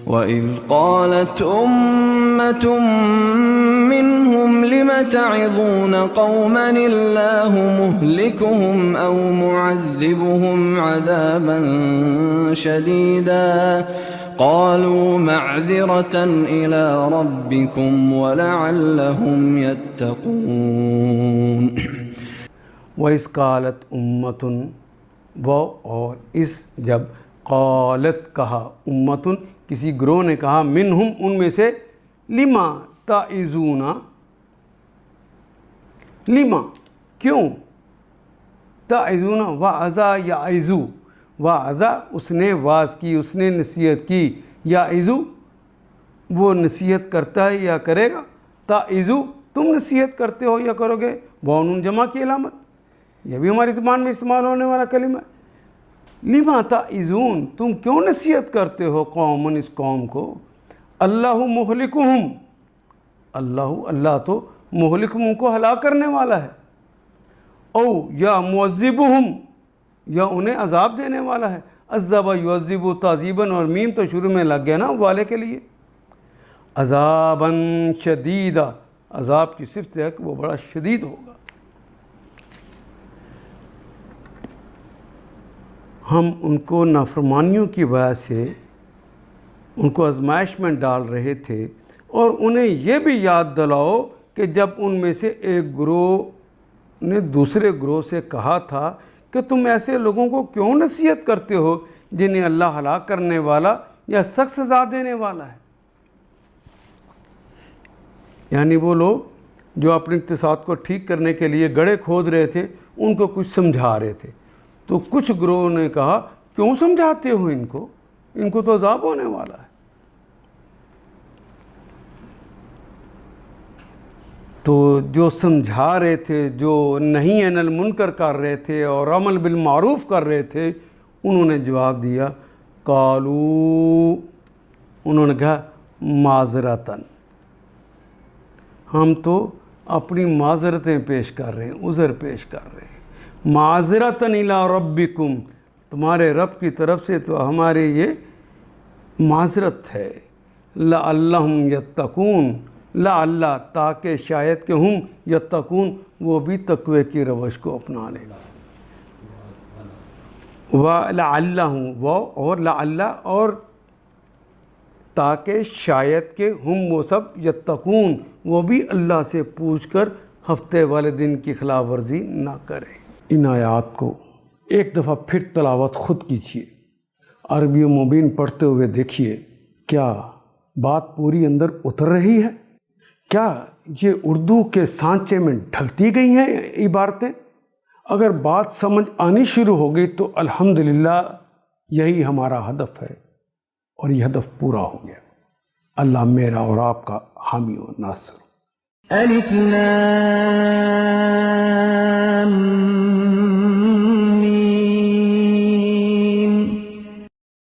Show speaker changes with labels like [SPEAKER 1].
[SPEAKER 1] وَإِذْ قَالَتْ أُمَّةٌ مِّنْهُمْ لِمَ تَعِظُونَ قَوْمًا اللَّهُ مُهْلِكُهُمْ أَوْ مُعَذِّبُهُمْ عَذَابًا شَدِيدًا قَالُوا مَعْذِرَةً إِلَى رَبِّكُمْ وَلَعَلَّهُمْ يَتَّقُونَ۔
[SPEAKER 2] وَإِذْ قَالَتْ أُمَّةٌ، وہ اور اس جب قالت کہا امتن کسی گروہ نے کہا منہم ان میں سے لما تعظون لما کیوں تعظون وعظا یعظو وعظا اس نے واز کی اس نے نصیحت کی یعظو وہ نصیحت کرتا ہے یا کرے گا تعظو تم نصیحت کرتے ہو یا کرو گے بونون جمع کی علامت یہ بھی ہماری زبان میں استعمال ہونے والا کلمہ ہے لما تعظون تم کیوں نصیحت کرتے ہو قومن اس قوم کو اللہ مہلکہم اللہ تو مہلکہم کو ہلاک کرنے والا ہے او یا معذبہم یا انہیں عذاب دینے والا ہے عذب یعذب تعذیباً اور میم تو شروع میں لگ گیا نا والے کے لیے عذاباً شدیدہ عذاب کی صفت ہے کہ وہ بڑا شدید ہوگا۔ ہم ان کو نافرمانیوں کی وجہ سے ان کو آزمائش میں ڈال رہے تھے اور انہیں یہ بھی یاد دلاؤ کہ جب ان میں سے ایک گروہ نے دوسرے گروہ سے کہا تھا کہ تم ایسے لوگوں کو کیوں نصیحت کرتے ہو جنہیں اللہ ہلاک کرنے والا یا سخت سزا دینے والا ہے، یعنی وہ لوگ جو اپنے اقتصاد کو ٹھیک کرنے کے لیے گڑھے کھود رہے تھے ان کو کچھ سمجھا رہے تھے تو کچھ گروہ نے کہا کیوں سمجھاتے ہو ان کو تو عذاب ہونے والا ہے۔ تو جو سمجھا رہے تھے جو نہی عن المنکر کر رہے تھے اور عمل بالمعروف کر رہے تھے انہوں نے جواب دیا قالو انہوں نے کہا معذرتاً ہم تو اپنی معذرتیں پیش کر رہے ہیں عذر پیش کر رہے ہیں معذرتاً الی ربکم تمہارے رب کی طرف سے تو ہمارے یہ معذرت ہے لعلہم یتقون لعل تاکہ شاید کہ ہم یتقون وہ بھی تقوی کی روش کو اپنا لیں وَلَعَلَّهُمْ وہ اور لعل اور تاکہ شاید کہ ہم وہ سب یتقون وہ بھی اللہ سے پوچھ کر ہفتے والے دن کی خلاف ورزی نہ کریں۔ ان آیات کو ایک دفعہ پھر تلاوت خود کیجیے عربی و مبین پڑھتے ہوئے دیکھیے کیا بات پوری اندر اتر رہی ہے، کیا یہ اردو کے سانچے میں ڈھلتی گئی ہیں عبارتیں؟ اگر بات سمجھ آنی شروع ہو گئی تو الحمدللہ یہی ہمارا ہدف ہے اور یہ ہدف پورا ہو گیا۔ اللہ میرا اور آپ کا حامی و ناصر۔
[SPEAKER 1] الف لام